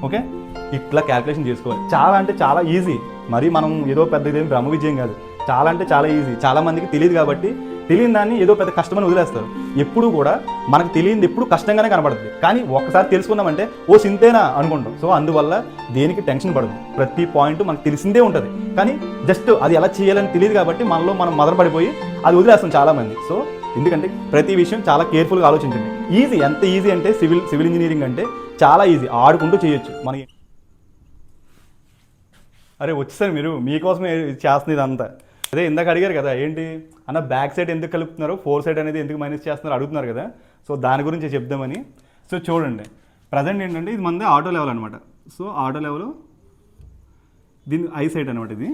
Okay, ఇట్లా calculation చేసుకోవాలి. చాలా అంటే చాలా ఈజీ, మరి మనం ఏదో పెద్ద ఇదేం బ్రహ్మ విజయం కాదు, చాలా అంటే చాలా ఈజీ. చాలా మందికి తెలియదు కాబట్టి తెలియని దాన్ని ఏదో పెద్ద కష్టమని వదిలేస్తారు. ఎప్పుడు కూడా మనకు తెలియనిది ఎప్పుడు కష్టంగానే కనబడుతుంది, కానీ ఒక్కసారి తెలుసుకున్నామంటే ఓ సింతేనా అనుకుంటాం. సో అందువల్ల దేనికి టెన్షన్ పడదు, ప్రతి పాయింట్ మనకు తెలిసిందే ఉంటుంది, కానీ జస్ట్ అది ఎలా చేయాలని తెలియదు కాబట్టి మనలో మనం మొదలు పడిపోయి అది వదిలేస్తాం చాలామంది. సో ఎందుకంటే ప్రతి విషయం చాలా కేర్ఫుల్గా ఆలోచించండి. ఈజీ, ఎంత ఈజీ అంటే సివిల్ ఇంజనీరింగ్ అంటే చాలా ఈజీ, ఆడుకుంటూ చేయొచ్చు. మనకి అరే వచ్చేసారు మీరు, మీకోసమే చేస్తుంది ఇదంతా. అదే ఇందాక అడిగారు కదా, ఏంటి అన్న బ్యాక్ సైడ్ ఎందుకు కలుపుతున్నారు, 4 సైడ్ అనేది ఎందుకు మైనస్ చేస్తున్నారు అడుగుతున్నారు కదా. సో దాని గురించి చెప్దామని. సో చూడండి, ప్రజెంట్ ఏంటంటే ఇది మనది ఆటో లెవెల్ అనమాట. సో ఆటో లెవెల్ దీని ఐ సైడ్ అనమాట ఇది.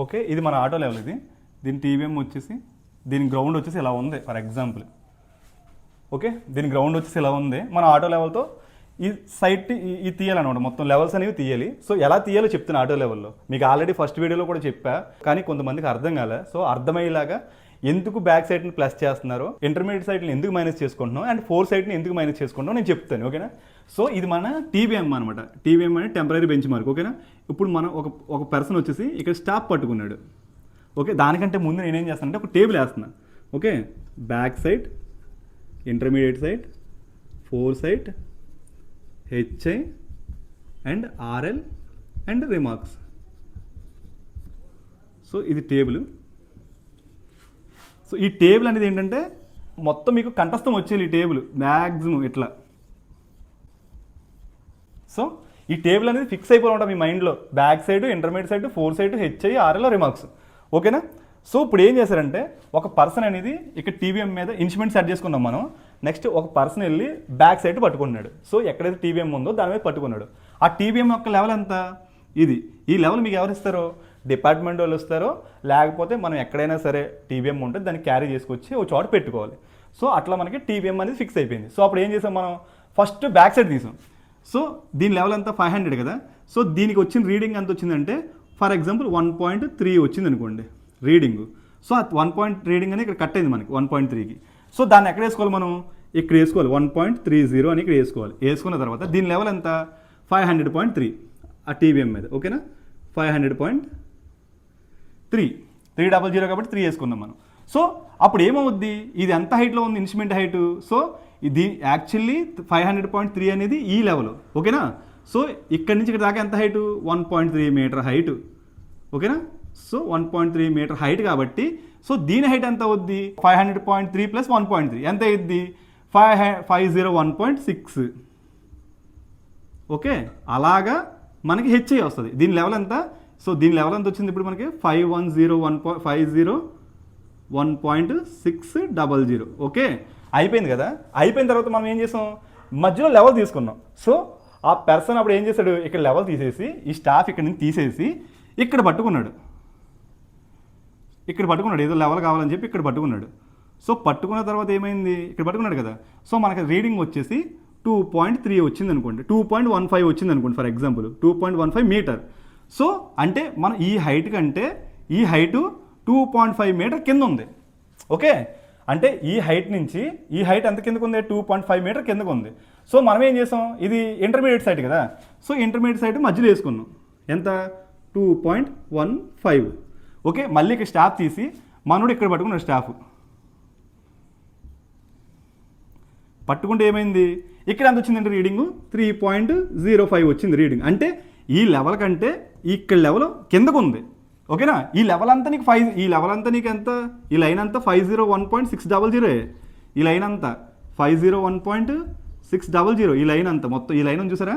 ఓకే, ఇది మన ఆటో లెవెల్. ఇది దీని టీవీఎం వచ్చేసి, దీని గ్రౌండ్ వచ్చేసి ఇలా ఉంది ఫర్ ఎగ్జాంపుల్. ఓకే, దీని గ్రౌండ్ వచ్చేసి ఇలా ఉంది. మన ఆటో లెవెల్తో ఈ సైట్ ఇది తీయాలన్నమాట, మొత్తం లెవెల్స్ అనేవి తీయాలి. సో ఎలా తీయాలో చెప్తున్నా ఆటో లెవెల్లో. మీకు ఆల్రెడీ ఫస్ట్ వీడియోలో కూడా చెప్పా, కానీ కొంతమందికి అర్థం కాలే. సో అర్థమయ్యేలాగా ఎందుకు బ్యాక్ సైడ్ని ప్లస్ చేస్తున్నారో, ఇంటర్మీడియట్ సైడ్ని ఎందుకు మైనస్ చేసుకుంటున్నాం, అండ్ 4 సైడ్ని ఎందుకు మైనస్ చేసుకుంటున్నాం నేను చెప్తాను. ఓకేనా. సో ఇది మన టీబీఎం అనమాట. టీబీఎం అనేది టెంపరీ బెంచ్ మార్క్. ఓకేనా. ఇప్పుడు మనం ఒక పర్సన్ వచ్చేసి ఇక్కడ స్టాప్ పట్టుకున్నాడు. ఓకే, దానికంటే ముందు నేనేం చేస్తానంటే ఒక టేబుల్ వేస్తున్నా. Okay, back side, intermediate side, 4 side, HI and RL and remarks. So ఇది టేబుల్. సో ఈ టేబుల్ అనేది ఏంటంటే మొత్తం మీకు కంఠస్థం వచ్చేది ఈ టేబుల్ మ్యాక్సిమం ఇట్లా. సో ఈ టేబుల్ అనేది ఫిక్స్ అయిపోయి ఉంటాం మీ మైండ్లో, back side, intermediate side, 4 side, HI, RL, remarks. ఓకేనా. సో ఇప్పుడు ఏం చేశారంటే ఒక పర్సన్ అనేది ఇక్కడ టీవీఎం మీద ఇన్స్ట్రుమెంట్ సెట్ చేసుకున్నాం మనం. నెక్స్ట్ ఒక పర్సన్ వెళ్ళి బ్యాక్ సైడ్ పట్టుకున్నాడు. సో ఎక్కడైతే టీవీఎం ఉందో దాని మీద పట్టుకున్నాడు. ఆ టీవీఎం యొక్క లెవెల్ ఎంత, ఇది. ఈ లెవెల్ మీకు ఎవరు ఇస్తారో, డిపార్ట్మెంట్ వాళ్ళు ఇస్తారో, లేకపోతే మనం ఎక్కడైనా సరే టీవీఎం ఉంటే దాన్ని క్యారీ చేసుకొచ్చి ఒక చోట పెట్టుకోవాలి. సో అట్లా మనకి టీవీఎం అనేది ఫిక్స్ అయిపోయింది. సో అప్పుడు ఏం చేసాం మనం, ఫస్ట్ బ్యాక్ సైడ్ తీసాం. సో దీని లెవెల్ అంతా 500 కదా. సో దీనికి వచ్చిన రీడింగ్ ఎంత వచ్చిందంటే ఫర్ ఎగ్జాంపుల్ 1.3 వచ్చింది అనుకోండి రీడింగ్. సో ఆ 1 రీడింగ్ అనేది ఇక్కడ కట్ అయింది మనకి 1.3కి. సో దాన్ని ఎక్కడ వేసుకోవాలి మనం, ఇక్కడ వేసుకోవాలి 1.30 అని ఇక్కడ వేసుకోవాలి. వేసుకున్న తర్వాత దీని లెవెల్ ఎంత 500.3 ఆ టీవీఎం మీద. ఓకేనా, 500.3, 300 కాబట్టి 3 వేసుకున్నాం మనం. సో అప్పుడు ఏమవుద్ది, ఇది ఎంత హైట్లో ఉంది ఇన్స్ట్రుమెంట్ హైటు. సో ఇది యాక్చువల్లీ 500.3 అనేది ఈ లెవెల్. ఓకేనా. సో ఇక్కడి నుంచి ఇక్కడ దాకా ఎంత హైటు, 1.3 మీటర్ హైటు. ఓకేనా. సో 1.3 మీటర్ హైట్ కాబట్టి సో దీని హైట్ ఎంత అవుద్ది, 500.3 ప్లస్ 1.3 ఎంత అయ్యిద్ది, 501.6. ఓకే, అలాగా మనకి హెచ్ఐ వస్తుంది. దీని లెవెల్ ఎంత, సో దీని లెవెల్ ఎంత వచ్చింది ఇప్పుడు మనకి 501.600. ఓకే, అయిపోయింది కదా. అయిపోయిన తర్వాత మనం ఏం చేసాం, మధ్యలో లెవెల్ తీసుకున్నాం. సో ఆ పర్సన్ అప్పుడు ఏం చేశాడు, ఇక్కడ లెవెల్ తీసేసి ఈ స్టాఫ్ ఇక్కడ నుంచి తీసేసి ఇక్కడ పట్టుకున్నాడు. ఏదో లెవెల్ కావాలని చెప్పి ఇక్కడ పట్టుకున్నాడు. సో పట్టుకున్న తర్వాత ఏమైంది, ఇక్కడ పట్టుకున్నాడు కదా. సో మనకి రీడింగ్ వచ్చేసి 2.3 వచ్చింది అనుకోండి, 2.15 వచ్చింది అనుకోండి ఫర్ ఎగ్జాంపుల్, 2.15 మీటర్. సో అంటే మనం ఈ హైట్ కంటే ఈ హైటు 2.5 మీటర్ కింద ఉంది. ఓకే, అంటే ఈ హైట్ నుంచి ఈ హైట్ ఎంత కిందకు ఉంది, 2.5 మీటర్ కిందకు ఉంది. సో మనం ఏం చేసాం, ఇది ఇంటర్మీడియట్ సైడ్ కదా. సో ఇంటర్మీడియట్ సైడ్ మధ్యలో వేసుకున్నాం ఎంత, 2.15. ఓకే, మళ్ళీ ఇక్కడ స్టాఫ్ తీసి మనోడు ఇక్కడ పట్టుకున్నాడు. స్టాఫ్ పట్టుకుంటే ఏమైంది, ఇక్కడ ఎంత వచ్చిందంటే రీడింగు 3.05 వచ్చింది రీడింగ్. అంటే ఈ లెవెల్ కంటే ఇక్కడ లెవెల్ కిందకు ఉంది. ఓకేనా. ఈ లెవెల్ అంతా నీకు ఈ లెవెల్ అంతా నీకు ఎంత, ఈ లైన్ అంతా 501.600. ఈ లైన్ అంతా 501.600. ఈ లైన్ అంతా మొత్తం ఈ లైన్ చూసారా,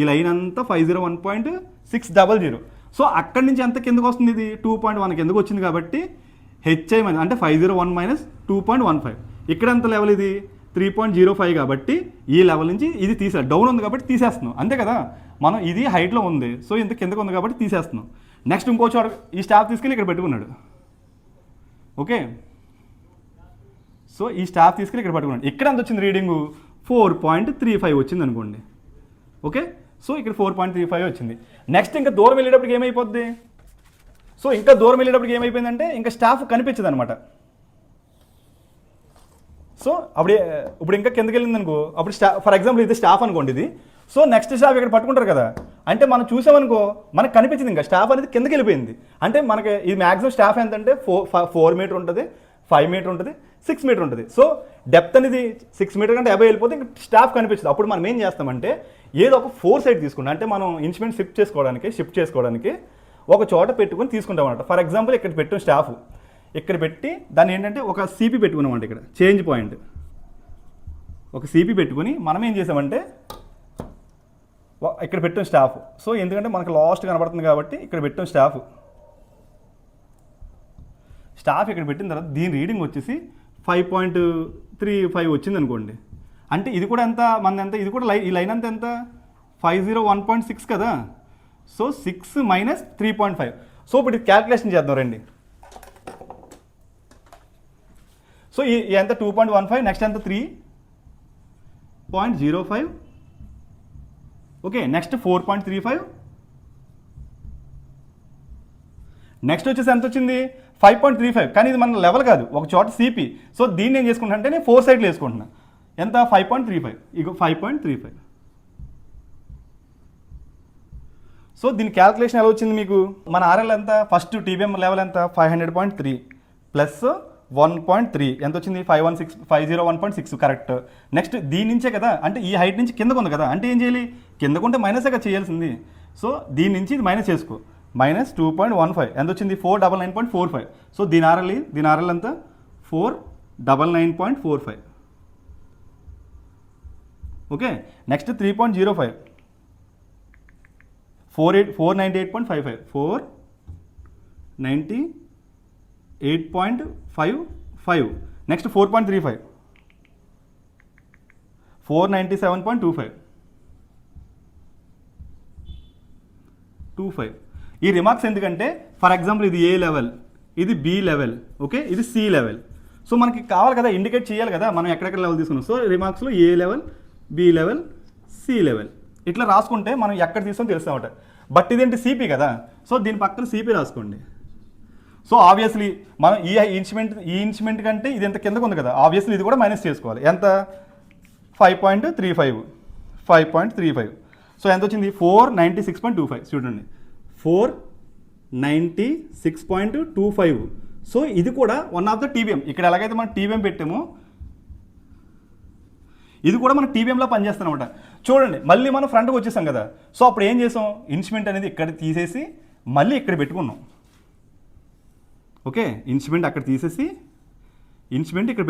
ఈ లైన్ అంతా 501.600. సో అక్కడి నుంచి ఎంత కిందకు వస్తుంది, ఇది 2.1 కిందకు వచ్చింది కాబట్టి హెచ్ఐ అంటే 501 మైనస్ 2.15. ఇక్కడ ఎంత లెవెల్, ఇది 3.05 కాబట్టి ఈ లెవెల్ నుంచి ఇది డౌన్ ఉంది కాబట్టి తీసేస్తున్నాం, అంతే కదా. మనం ఇది హైట్లో ఉంది, సో ఇంత కిందకు ఉంది కాబట్టి తీసేస్తున్నాం. నెక్స్ట్ ఇంకో చోట ఈ స్టాఫ్ తీసుకెళ్ళి ఇక్కడ పెట్టుకున్నాడు. ఓకే, సో ఈ స్టాఫ్ తీసుకెళ్ళి ఇక్కడ పెట్టుకున్నాడు. ఇక్కడ ఎంత వచ్చింది రీడింగు, 4.35 వచ్చింది అనుకోండి. ఓకే, సో ఇక్కడ 4.35 వచ్చింది. నెక్స్ట్ ఇంకా దూరం వెళ్ళేటప్పటికి ఏమైపోద్ది, సో ఇంకా దూరం వెళ్ళేటప్పటికి ఏమైపోయిందంటే ఇంకా స్టాఫ్ కనిపించదు అనమాట. సో ఇప్పుడు ఇంకా కిందకి వెళ్ళింది అనుకో, అప్పుడు ఫర్ ఎగ్జాంపుల్ ఇది స్టాఫ్ అనుకోండి ఇది. సో నెక్స్ట్ స్టాఫ్ ఇక్కడ పట్టుకుంటారు కదా, అంటే మనం చూసామనుకో మనకు కనిపించింది ఇంకా స్టాఫ్ అనేది కిందకి వెళ్ళిపోయింది. అంటే మనకి ఇది మ్యాక్సిమం స్టాఫ్ ఎంతంటే 4 మీటర్ ఉంటుంది, 5 మీటర్ ఉంటుంది, 6 మీటర్ ఉంటుంది. సో డెప్త్ అనేది 6 మీటర్ కంటే అబౌవ్ వెళ్ళిపోతే ఇంకా స్టాఫ్ కనిపించదు. అప్పుడు మనం ఏం చేస్తామంటే ఏదో ఒక 4 సైడ్ తీసుకుంటాం, అంటే మనం ఇన్స్ట్రుమెంట్ షిఫ్ట్ చేసుకోవడానికి ఒక చోట పెట్టుకొని తీసుకుంటాం అన్నమాట. ఫర్ ఎగ్జాంపుల్ ఇక్కడ పెట్టిన స్టాఫ్ ఇక్కడ పెట్టి దాన్ని ఏంటంటే ఒక సిపి పెట్టుకున్నామంటే ఇక్కడ చేంజ్ పాయింట్ ఒక సిపి పెట్టుకుని మనం ఏం చేసామంటే ఇక్కడ పెట్టిన స్టాఫ్. సో ఎందుకంటే మనకు లాస్ట్ కనబడుతుంది కాబట్టి ఇక్కడ పెట్టిన స్టాఫ్ ఇక్కడ పెట్టిన తర్వాత దీని రీడింగ్ వచ్చేసి 5.35 వచ్చింది అనుకోండి. అంటే ఇది కూడా ఎంత ఇది కూడా ఈ లైన్ అంతా ఎంత 501.6 కదా. So 6 minus 3.5. సో ఇప్పుడు ఇది క్యాల్కులేషన్ చేద్దాం రండి. సో ఈ ఎంత 2.15, నెక్స్ట్ ఎంత 3.05, ఓకే, నెక్స్ట్ 4.35, నెక్స్ట్ వచ్చేసి ఎంత వచ్చింది 5.35. కానీ ఇది మన లెవెల్ కాదు, ఒక చోట సిపి. సో దీన్ని ఏం చేసుకుంటా అంటే నేను 4 సైడ్లు వేసుకుంటున్నా. ఎంత 5.35, ఇగో 5.35. సో దీని క్యాల్కులేషన్ ఎలా వచ్చింది మీకు? మన ఆర్ఎల్ ఎంత, ఫస్ట్ టీబీఎం లెవెల్ ఎంత 500.3 ప్లస్ 1.3 ఎంత వచ్చింది 501.6 కరెక్ట్. నెక్స్ట్ దీని నుంచే కదా, అంటే ఈ హైట్ నుంచి కిందకు ఉంది కదా, అంటే ఏం చేయాలి కిందకుంటే మైనసే కదా చేయాల్సింది. సో దీని నుంచి ఇది మైనస్ చేసుకో, మైనస్ 2.15 ఎంత వచ్చింది 499.45. సో దీని ఆర్ఎల్ ఎంత 499.45. Okay, next 3.05 498.55 498.55. నెక్స్ట్ 4.35 497.25. ఈ రిమార్క్స్ ఎందుకంటే ఫర్ ఎగ్జాంపుల్ ఇది ఏ లెవెల్, ఇది బి లెవెల్, ఓకే, ఇది సి లెవెల్. సో మనకి కావాలి కదా, ఇండికేట్ చేయాలి కదా మనం ఎక్కడెక్కడ లెవెల్ తీసుకున్నాం. సో రిమార్క్స్లో A level, B level, C level ఇట్లా రాసుకుంటే మనం ఎక్కడ తీసుకొని తెలుస్తామట. బట్ ఇదేంటి సిపి కదా, సో దీని పక్కన సిపి రాసుకోండి. సో ఆబ్వియస్లీ మనం ఈ ఇన్స్ట్రుమెంట్ కంటే ఇది ఎంత కిందకు ఉంది కదా, ఆబ్వియస్లీ ఇది కూడా మైనస్ చేసుకోవాలి. ఎంత 5.35. సో ఎంత వచ్చింది 496.25. చూడండి 496.25. సో ఇది కూడా వన్ ఆఫ్ ద టీబీఎం. ఇక్కడ ఎలాగైతే మనం టీబీఎం పెట్టామో ఇది కూడా మనం టీబీఎంలో పనిచేస్తానమాట. చూడండి మళ్ళీ మనం ఫ్రంట్కి వచ్చేసాం కదా. సో అప్పుడు ఏం చేసాం, ఇన్స్ట్రుమెంట్ అనేది ఇక్కడ తీసేసి మళ్ళీ ఇక్కడ పెట్టుకున్నాం. ఓకే, ఇన్స్ట్రుమెంట్ అక్కడ తీసేసి ఇన్స్ట్రుమెంట్ ఇక్కడ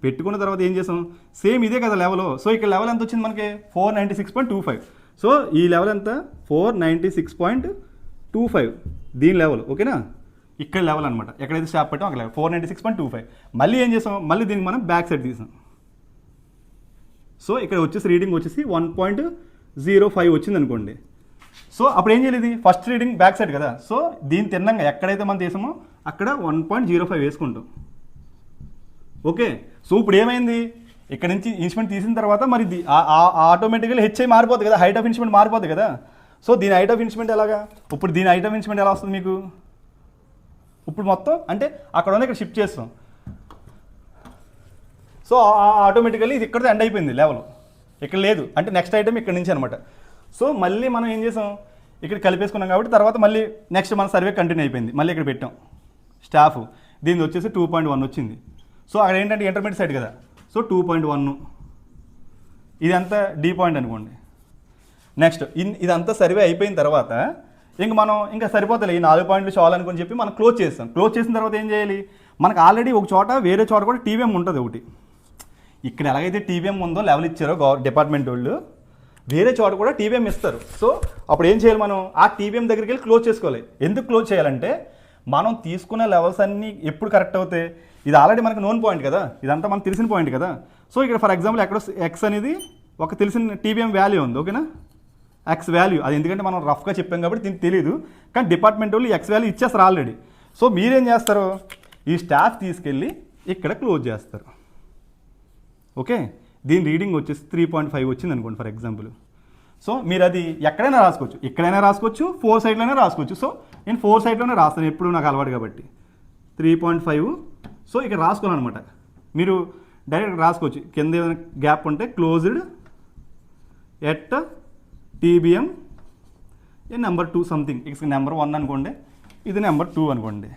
పెట్టుకున్న తర్వాత ఏం చేసాం, సేమ్ ఇదే కదా లెవెల్. సో ఇక్కడ లెవెల్ ఎంత వచ్చింది మనకి 496.25. సో ఈ లెవెల్ ఎంత 496.25 దీని లెవెల్, ఓకేనా, ఇక్కడ లెవెల్ అనమాట. ఎక్కడైతే స్టాప్ పెట్టాం అక్కడ లెవెల్ 496.25. మళ్ళీ ఏం చేసాం, మళ్ళీ దీనికి మనం బ్యాక్ సైడ్ తీసాం. సో ఇక్కడ వచ్చేసి రీడింగ్ వచ్చేసి 1.05 వచ్చింది అనుకోండి. సో అప్పుడు ఏం చేయలేదు, ఫస్ట్ రీడింగ్ బ్యాక్ సైడ్ కదా. సో దీని తిన్నంగా ఎక్కడైతే మనం తీసామో అక్కడ 1.05 వేసుకుంటాం. ఓకే, సో ఇప్పుడు ఏమైంది, ఇక్కడ నుంచి ఇన్స్ట్రుమెంట్ తీసిన తర్వాత మరి ఆటోమేటిక్గా హెచ్ఐ మారిపోతుంది కదా, హైట్ ఆఫ్ ఇన్స్ట్రుమెంట్ మారిపోతుంది కదా. సో దీని హైట్ ఆఫ్ ఇన్స్ట్రుమెంట్ ఎలాగా, ఇప్పుడు దీని హైట్ ఆఫ్ ఇన్స్ట్రుమెంట్ ఎలా వస్తుంది మీకు, ఇప్పుడు మొత్తం అంటే అక్కడ ఉన్న ఇక్కడ షిఫ్ట్ చేస్తాం. సో ఆటోమేటికల్లీ ఇది ఇక్కడ ఎండ్ అయిపోయింది లెవెల్, ఇక్కడ లేదు, అంటే నెక్స్ట్ ఐటమ్ ఇక్కడ నుంచి అనమాట. సో మళ్ళీ మనం ఏం చేసాం, ఇక్కడ కలిపేసుకున్నాం కాబట్టి తర్వాత మళ్ళీ నెక్స్ట్ మన సర్వే కంటిన్యూ అయిపోయింది. మళ్ళీ ఇక్కడ పెట్టాం స్టాఫ్, దీని వచ్చేసి 2.1 వచ్చింది. సో అక్కడ ఏంటంటే ఇంటర్మీడియట్ సైడ్ కదా, సో 2.1 ఇదంతా డి పాయింట్ అనుకోండి. నెక్స్ట్ ఇదంతా సర్వే అయిపోయిన తర్వాత ఇంక మనం ఇంకా సరిపోతుంది, ఈ 4 పాయింట్లు చాలు అనుకుని చెప్పి మనం క్లోజ్ చేస్తాం. క్లోజ్ చేసిన తర్వాత ఏం చేయాలి, మనకు ఆల్రెడీ ఒక చోట వేరే చోట కూడా టీబీఎం ఉంటుంది ఒకటి. ఇక్కడ ఎలాగైతే టీబీఎం ఉందో లెవెల్ ఇచ్చారో డిపార్ట్మెంట్ వాళ్ళు, వేరే చోట కూడా టీబీఎం ఇస్తారు. సో అప్పుడు ఏం చేయాలి, మనం ఆ టీబీఎం దగ్గరికి వెళ్ళి క్లోజ్ చేసుకోవాలి. ఎందుకు క్లోజ్ చేయాలంటే మనం తీసుకున్న లెవెల్స్ అన్నీ ఎప్పుడు కరెక్ట్ అవుతాయి, ఇది ఆల్రెడీ మనకు నోన్ పాయింట్ కదా, ఇదంతా మనకు తెలిసిన పాయింట్ కదా. సో ఇక్కడ ఫర్ ఎగ్జాంపుల్ ఎక్కడ ఎక్స్ అనేది ఒక తెలిసిన టీబీఎం వాల్యూ ఉంది, ఓకేనా, ఎక్స్ వాల్యూ. అది ఎందుకంటే మనం రఫ్గా చెప్పాం కాబట్టి దీనికి తెలియదు, కానీ డిపార్ట్మెంట్ వాళ్ళు ఎక్స్ వాల్యూ ఇచ్చేస్తారు ఆల్రెడీ. సో మీరేం చేస్తారు, ఈ స్టాఫ్ తీసుకెళ్ళి ఇక్కడ క్లోజ్ చేస్తారు. ఓకే, దీని రీడింగ్ వచ్చేసి 3.5 వచ్చింది అనుకోండి ఫర్ ఎగ్జాంపుల్. సో మీరు అది ఎక్కడైనా రాసుకోవచ్చు, ఇక్కడైనా రాసుకోవచ్చు, 4 సైడ్లోనే రాసుకోవచ్చు. సో నేను 4 సైడ్లోనే రాస్తాను, ఎప్పుడు నాకు అలవాటు కాబట్టి 3.5. సో ఇక్కడ రాసుకోవాలన్నమాట. మీరు డైరెక్ట్ రాసుకోవచ్చు, కింద ఏదైనా గ్యాప్ ఉంటే closed at TBM A number 2 something, ఇక్కడ నెంబర్ 1 అనుకోండి, ఇది నెంబర్ 2 అనుకోండి.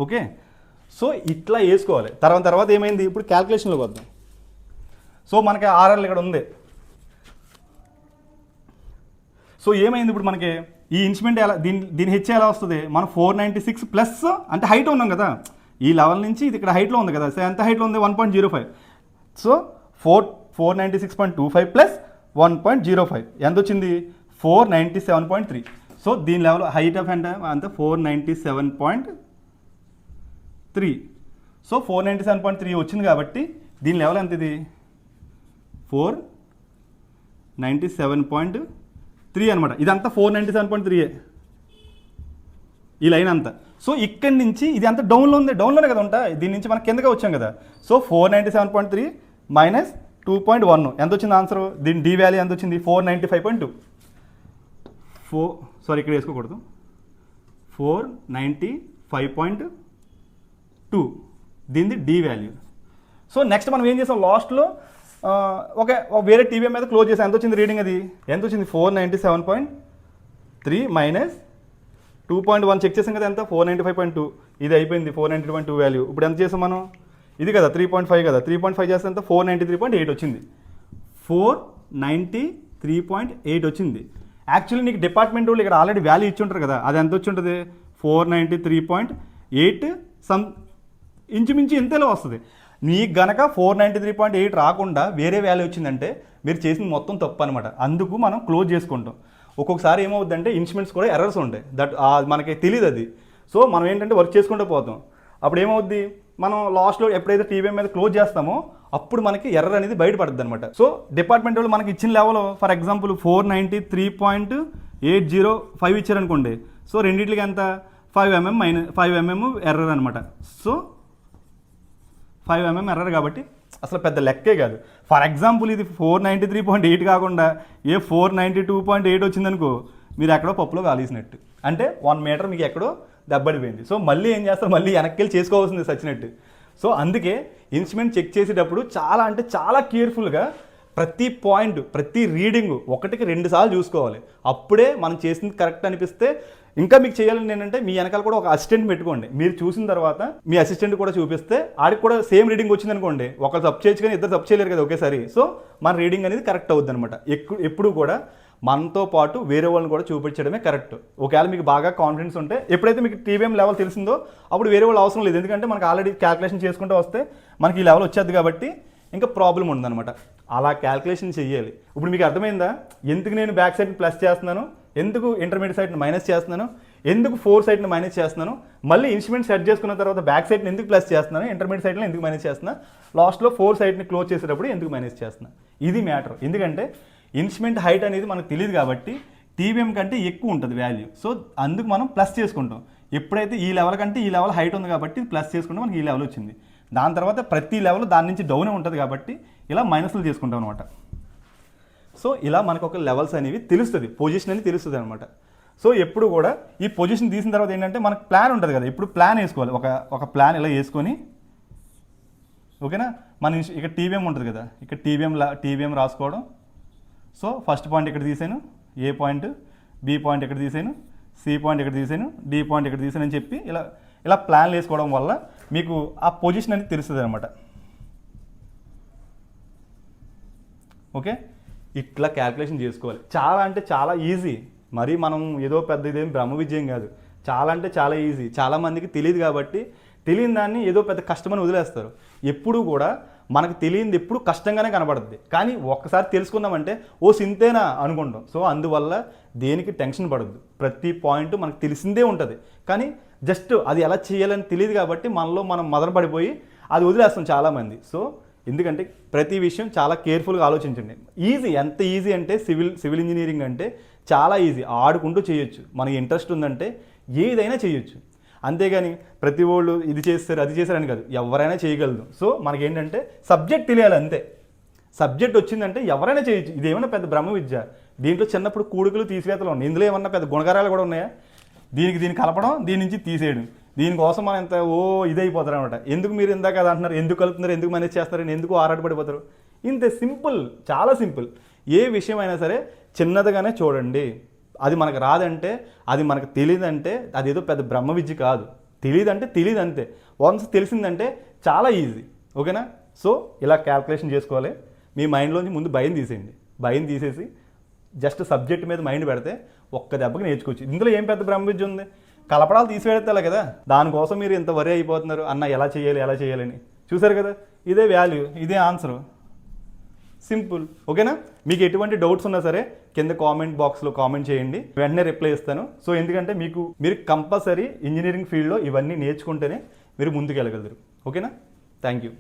ఓకే, సో ఇట్లా వేసుకోవాలి. తర్వాత ఏమైంది, ఇప్పుడు క్యాల్కులేషన్లోకి వద్దాం. సో మనకి ఆర్ఎల్ ఇక్కడ ఉంది. సో ఏమైంది, ఇప్పుడు మనకి ఈ ఇన్స్ట్రుమెంట్ ఎలా దీని హెచ్ ఎలా వస్తుంది, మనం 496 ప్లస్ అంటే హైట్ ఉన్నాం కదా, ఈ లెవెల్ నుంచి ఇది ఇక్కడ హైట్లో ఉంది కదా, సో ఎంత హైట్లో ఉంది 1.05. సో 496.25 ప్లస్ 1.05 ఎంత వచ్చింది 497.3. సో దీని లెవెల్ హైట్ ఆఫ్ అంటే అంత 497.3. సో 497.3 వచ్చింది కాబట్టి దీని లెవెల్ ఎంత, ఇది 497.3 అనమాట. ఇదంతా 497.3 ఈ లైన్ అంతా. సో ఇక్కడి నుంచి ఇది అంతా డౌన్లోనే కదా ఉంటా, దీని నుంచి మనం కిందగా వచ్చాం కదా. సో 497.3 మైనస్ 2.1 ఎంత వచ్చింది ఆన్సర్, దీని డి వాల్యూ ఎంత వచ్చింది 495.2. ఇక్కడ వేసుకోకూడదు, 495.2 దీనిది డి వాల్యూ. సో నెక్స్ట్ మనం ఏం చేసాం, లాస్ట్లో వేరే టీవీ మీద క్లోజ్ చేసాం. ఎంత వచ్చింది రీడింగ్, అది ఎంత వచ్చింది 497.3 మైనస్ 2.1 చెక్ చేసాం కదా, ఎంత 495.2. ఇది అయిపోయింది 492.2 వాల్యూ. ఇప్పుడు ఎంత చేసాం మనం, ఇది కదా 3.5 కదా, 3.5 చేస్తే ఎంత 493.8 వచ్చింది, 493.8 వచ్చింది. యాక్చువల్లీ నీకు డిపార్ట్మెంట్ వాళ్ళు ఇక్కడ ఆల్రెడీ వాల్యూ ఇచ్చి ఉంటారు కదా, అది ఎంత వచ్చి ఉంటుంది 493.8 ఇంచుమించు ఇంతలో వస్తుంది. నీకు గనక 493.8 రాకుండా వేరే వాల్యూ వచ్చిందంటే మీరు చేసిన మొత్తం తప్పు అనమాట. అందుకు మనం క్లోజ్ చేసుకుంటాం. ఒక్కొక్కసారి ఏమవుద్దంటే ఇన్స్ట్రుమెంట్స్ కూడా ఎర్రర్స్ ఉంటాయి, మనకి తెలియదు అది. సో మనం ఏంటంటే వర్క్ చేసుకుంటూ పోతాం. అప్పుడు ఏమవుద్ది, మనం లాస్ట్లో ఎప్పుడైతే టీవీ మీద క్లోజ్ చేస్తామో అప్పుడు మనకి ఎర్రర్ అనేది బయటపడుతుంది అనమాట. సో డిపార్ట్మెంట్ వాళ్ళు మనకి ఇచ్చిన లెవెల్ ఫర్ ఎగ్జాంపుల్ 493.805 ఇచ్చారనుకోండి. సో రెండింటికి ఎంత 5 mm ఎర్రర్ అనమాట. సో 5 mm ఎర్రర్ కాబట్టి అసలు పెద్ద లెక్కే కాదు. ఫర్ ఎగ్జాంపుల్ ఇది 493.8 కాకుండా 492.8 వచ్చిందనుకో, మీరు ఎక్కడో పప్పులో కాలేసినట్టు, అంటే 1 మీటర్ మీకు ఎక్కడో దెబ్బడిపోయింది. సో మళ్ళీ ఏం చేస్తారు, మళ్ళీ వెనక్కి వెళ్ళి చేసుకోవాల్సింది సచ్చినట్టు. సో అందుకే ఇన్స్ట్రుమెంట్ చెక్ చేసేటప్పుడు చాలా కేర్ఫుల్గా ప్రతి పాయింట్, ప్రతి రీడింగ్ 1కి 2 సార్లు చూసుకోవాలి. అప్పుడే మనం చేసింది కరెక్ట్ అనిపిస్తే. ఇంకా మీకు చేయాలని ఏంటంటే మీ వెనకాల కూడా ఒక అసిస్టెంట్ పెట్టుకోండి. మీరు చూసిన తర్వాత మీ అసిస్టెంట్ కూడా చూపిస్తే ఆడికి కూడా సేమ్ రీడింగ్ వచ్చింది అనుకోండి, ఒకరు తప్పు చేయొచ్చు కానీ ఇద్దరు తప్పు చేయలేరు కదా ఒకేసారి. సో మన రీడింగ్ అనేది కరెక్ట్ అవుద్ది అనమాట. ఎప్పుడు కూడా మనతో పాటు వేరే వాళ్ళని కూడా చూపించడమే కరెక్ట్. ఒకవేళ మీకు బాగా కాన్ఫిడెన్స్ ఉంటే, ఎప్పుడైతే మీకు టీవీఎం లెవెల్ తెలిసిందో అప్పుడు వేరే వాళ్ళు అవసరం లేదు. ఎందుకంటే మనకు ఆల్రెడీ క్యాల్కులేషన్ చేసుకుంటూ వస్తే మనకి ఈ లెవెల్ వచ్చేది కాబట్టి ఇంకా ప్రాబ్లం ఉండదన్నమాట. అలా క్యాల్కులేషన్ చేయాలి. ఇప్పుడు మీకు అర్థమైందా ఎందుకు నేను బ్యాక్ సైడ్ని ప్లస్ చేస్తున్నాను, ఎందుకు ఇంటర్మీడియట్ సైడ్ని మైనస్ చేస్తున్నాను, ఎందుకు 4 సైడ్ని మైనస్ చేస్తున్నాను, మళ్ళీ ఇన్స్ట్రుమెంట్ సెట్ చేసుకున్న తర్వాత బ్యాక్ సైడ్ని ఎందుకు ప్లస్ చేస్తున్నాను, ఇంటర్మీడియట్ సైడ్లో ఎందుకు మైనస్ చేస్తున్నా, లాస్ట్లో 4 సైడ్ని క్లోజ్ చేసేటప్పుడు ఎందుకు మైనస్ చేస్తున్నా. ఇది మ్యాటర్. ఎందుకంటే ఇన్స్ట్రుమెంట్ హైట్ అనేది మనకు తెలియదు కాబట్టి టీవీఎం కంటే ఎక్కువ ఉంటుంది వాల్యూ. సో అందుకు మనం ప్లస్ చేసుకుంటాం. ఎప్పుడైతే ఈ లెవెల్ కంటే ఈ లెవెల్ హైట్ ఉంది కాబట్టి ప్లస్ చేసుకుంటే మనకి ఈ లెవెల్ వచ్చింది. దాని తర్వాత ప్రతి లెవెల్ దాని నుంచి డౌనే ఉంటుంది కాబట్టి ఇలా మైనస్లు చేసుకుంటాం అనమాట. సో ఇలా మనకు ఒక లెవెల్స్ అనేవి తెలుస్తుంది, పొజిషన్ అనేది తెలుస్తుంది అనమాట. సో ఎప్పుడు కూడా ఈ పొజిషన్ తీసిన తర్వాత ఏంటంటే మనకు ప్లాన్ ఉంటుంది కదా, ఇప్పుడు ప్లాన్ వేసుకోవాలి. ఒక ప్లాన్ ఇలా వేసుకొని, ఓకేనా. మన ఇక్కడ టీవీఎం ఉంటుంది కదా, ఇక్కడ టీవీఎం రాసుకోవడం. సో ఫస్ట్ పాయింట్ ఇక్కడ తీసాను, ఏ పాయింట్, బి పాయింట్ ఇక్కడ తీసాను, సి పాయింట్ ఇక్కడ తీసాను, డి పాయింట్ ఇక్కడ తీసాను అని చెప్పి ఇలా ప్లాన్లు వేసుకోవడం వల్ల మీకు ఆ పొజిషన్ అనేది తెలుస్తుంది అనమాట. ఓకే, ఇట్లా క్యాల్కులేషన్ చేసుకోవాలి. చాలా ఈజీ. మరి మనం ఏదో పెద్ద ఇదేం బ్రహ్మ విజయం కాదు, చాలా ఈజీ. చాలామందికి తెలియదు కాబట్టి తెలియని దాన్ని ఏదో పెద్ద కష్టమని వదిలేస్తారు. ఎప్పుడు కూడా మనకు తెలియంది ఎప్పుడు కష్టంగానే కనబడుతుంది, కానీ ఒక్కసారి తెలుసుకున్నామంటే ఓ సింతేనా అనుకుంటాం. సో అందువల్ల దేనికి టెన్షన్ పడద్దు. ప్రతి పాయింట్ మనకు తెలిసిందే ఉంటుంది, కానీ జస్ట్ అది ఎలా చేయాలని తెలియదు కాబట్టి మనం మదన పడిపోయి అది వదిలేస్తాం చాలామంది. సో ఎందుకంటే ప్రతి విషయం చాలా కేర్ఫుల్గా ఆలోచించండి. ఎంత ఈజీ అంటే సివిల్ ఇంజనీరింగ్ అంటే చాలా ఈజీ, ఆడుకుంటూ చేయొచ్చు. మనకి ఇంట్రెస్ట్ ఉందంటే ఏదైనా చేయొచ్చు. అంతేగాని ప్రతి వాళ్ళు ఇది చేస్తారు అది చేస్తారని కాదు, ఎవరైనా చేయగలదు. సో మనకేంటంటే సబ్జెక్ట్ తెలియాలి అంతే. సబ్జెక్ట్ వచ్చిందంటే ఎవరైనా చేయొచ్చు. ఇదేమన్నా పెద్ద బ్రహ్మ విద్య. దీంట్లో చిన్నప్పుడు కూడుకులు తీసివేతలు ఉన్నాయి, ఇందులో ఏమన్నా పెద్ద గుణకారాలు కూడా ఉన్నాయా? దీనికి కలపడం, దీని నుంచి తీసేయడం, దీనికోసం మనం ఇంత ఇదైపోతారు అనమాట. ఎందుకు మీరు ఇందాక అది అంటున్నారు, ఎందుకు కలుపుతున్నారు, ఎందుకు మేనేజ్ చేస్తారని ఎందుకు ఆరాటపడిపోతారు. ఇంతే, సింపుల్, చాలా సింపుల్. ఏ విషయం అయినా సరే చిన్నదిగానే చూడండి. అది మనకు రాదంటే, అది మనకు తెలియదంటే అదేదో పెద్ద బ్రహ్మ విద్య కాదు. తెలియదంటే తెలియదు అంతే. వన్స్ తెలిసిందంటే చాలా ఈజీ. ఓకేనా? సో ఇలా క్యాల్కులేషన్ చేసుకోవాలి. మీ మైండ్లోంచి ముందు భయం తీసేయండి. భయం తీసేసి జస్ట్ సబ్జెక్ట్ మీద మైండ్ పెడితే ఒక్క దెబ్బకి నేర్చుకోవచ్చు. ఇందులో ఏం పెద్ద బ్రహ్మ విద్య ఉంది? కలపడాలు తీసివేడతాలే కదా. దానికోసం మీరు ఇంత వరి అయిపోతున్నారు అన్న, ఎలా చేయాలని. చూసారు కదా, ఇదే వాల్యూ, ఇదే ఆన్సరు. సింపుల్. ఓకేనా? మీకు ఎటువంటి డౌట్స్ ఉన్నా సరే కింద కామెంట్ బాక్స్లో కామెంట్ చేయండి, వెంటనే రిప్లై ఇస్తాను. సో ఎందుకంటే మీరు కంపల్సరీ ఇంజనీరింగ్ ఫీల్డ్లో ఇవన్నీ నేర్చుకుంటేనే మీరు ముందుకు వెళ్ళగలరు. ఓకేనా? Thank you.